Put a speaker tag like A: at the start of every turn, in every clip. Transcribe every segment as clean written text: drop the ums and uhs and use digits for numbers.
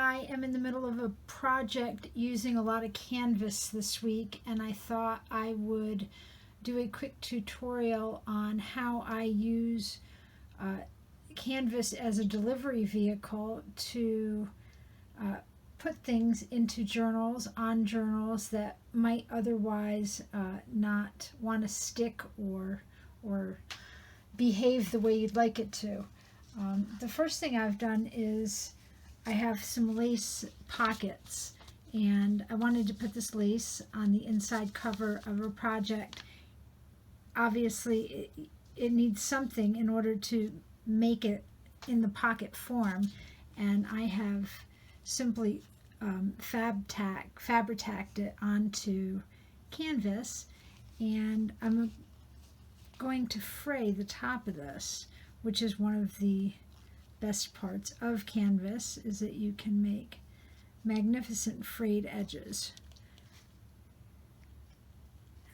A: I am in the middle of a project using a lot of canvas this week, and I thought I would do a quick tutorial on how I use canvas as a delivery vehicle to put things into journals, on journals that might otherwise not want to stick or behave the way you'd like it to. The first thing I've done is I have some lace pockets, and I wanted to put this lace on the inside cover of a project. Obviously it needs something in order to make it in the pocket form, and I have simply Fabri-tacked it onto canvas, and I'm going to fray the top of this, which is one of the best parts of canvas, is that you can make magnificent frayed edges.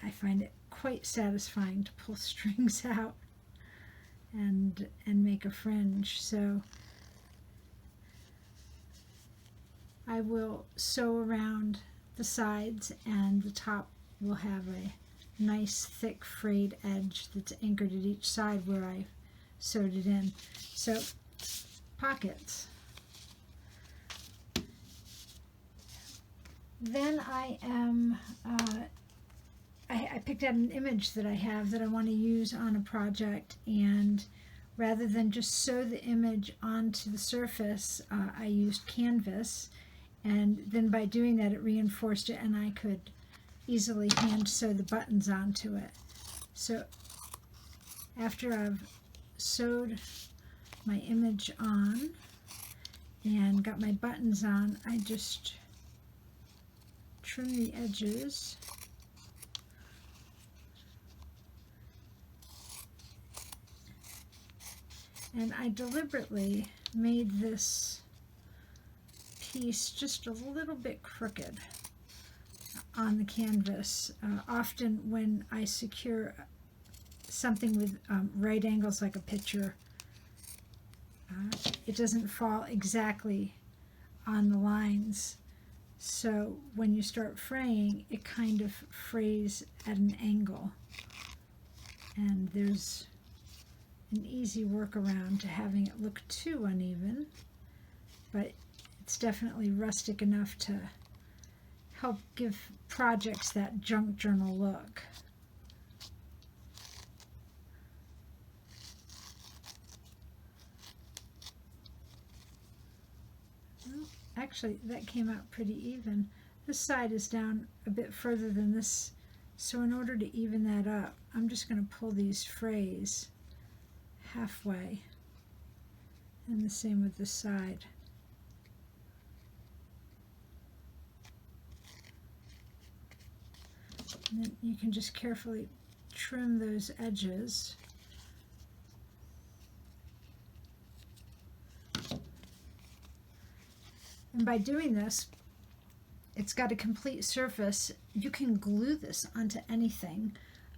A: I find it quite satisfying to pull strings out and make a fringe. So I will sew around the sides, and the top will have a nice thick frayed edge that's anchored at each side where I sewed it in. So pockets. Then I am I picked out an image that I have that I want to use on a project, and rather than just sew the image onto the surface, I used canvas, and then by doing that it reinforced it, and I could easily hand sew the buttons onto it. So after I've sewed my image on and got my buttons on, I just trim the edges and I deliberately made this piece just a little bit crooked on the canvas. Often when I secure something with right angles like a picture, it doesn't fall exactly on the lines. So when you start fraying, it kind of frays at an angle. And there's an easy workaround to having it look too uneven, but it's definitely rustic enough to help give projects that junk journal look. Actually, that came out pretty even. This side is down a bit further than this, so in order to even that up, I'm just going to pull these frays halfway, and the same with this side. And then you can just carefully trim those edges. And by doing this, it's got a complete surface. You can glue this onto anything.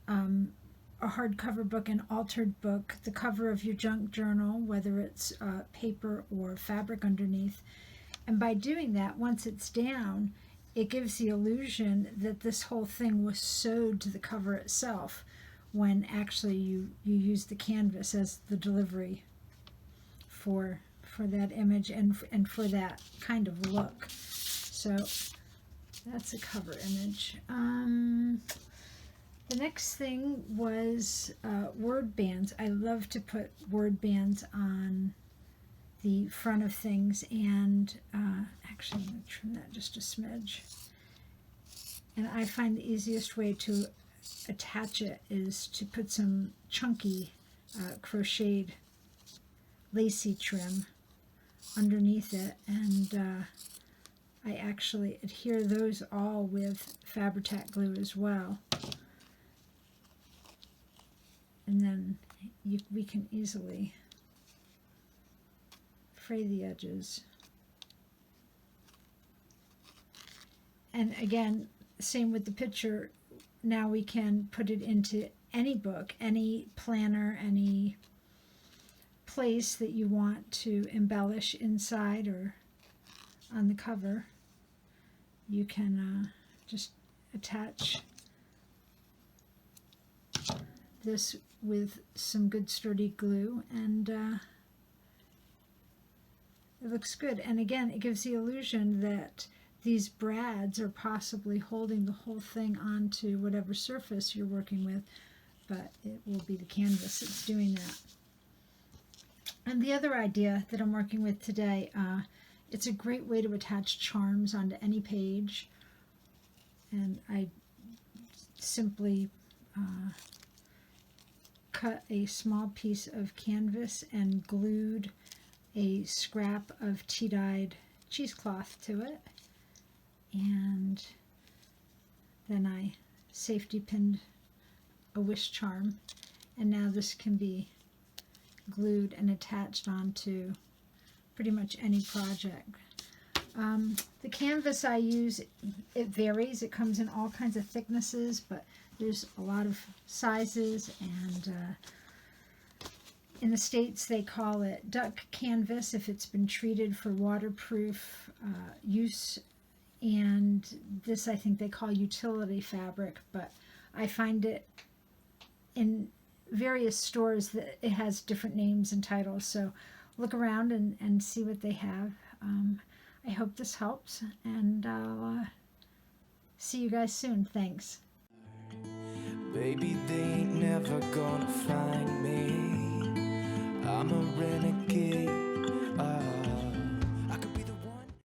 A: A hardcover book, an altered book, the cover of your junk journal, whether it's paper or fabric underneath. And by doing that, once it's down, it gives the illusion that this whole thing was sewed to the cover itself, when actually you use the canvas as the delivery for that image and for that kind of look. So that's a cover image. The next thing was word bands. I love to put word bands on the front of things, and actually I'm going to trim that just a smidge. And I find the easiest way to attach it is to put some chunky crocheted lacy trim underneath it, and I actually adhere those all with Fabri-tac glue as well. And then we can easily fray the edges. And again, same with the picture. Now we can put it into any book, any planner, any place that you want to embellish inside or on the cover, you can just attach this with some good sturdy glue, and it looks good. And again, it gives the illusion that these brads are possibly holding the whole thing onto whatever surface you're working with, but it will be the canvas that's doing that. And the other idea that I'm working with today, it's a great way to attach charms onto any page. And I simply cut a small piece of canvas and glued a scrap of tea-dyed cheesecloth to it. And then I safety pinned a wish charm, and now this can be glued and attached onto pretty much any project. The canvas I use, it varies. It comes in all kinds of thicknesses, but there's a lot of sizes, and in the States they call it duck canvas if it's been treated for waterproof use, and this I think they call utility fabric, but I find it in various stores that it has different names and titles, so look around and see what they have. I hope this helps, and I'll see you guys soon. Thanks.
B: Baby, they ain't never gonna find me. I'm a renegade.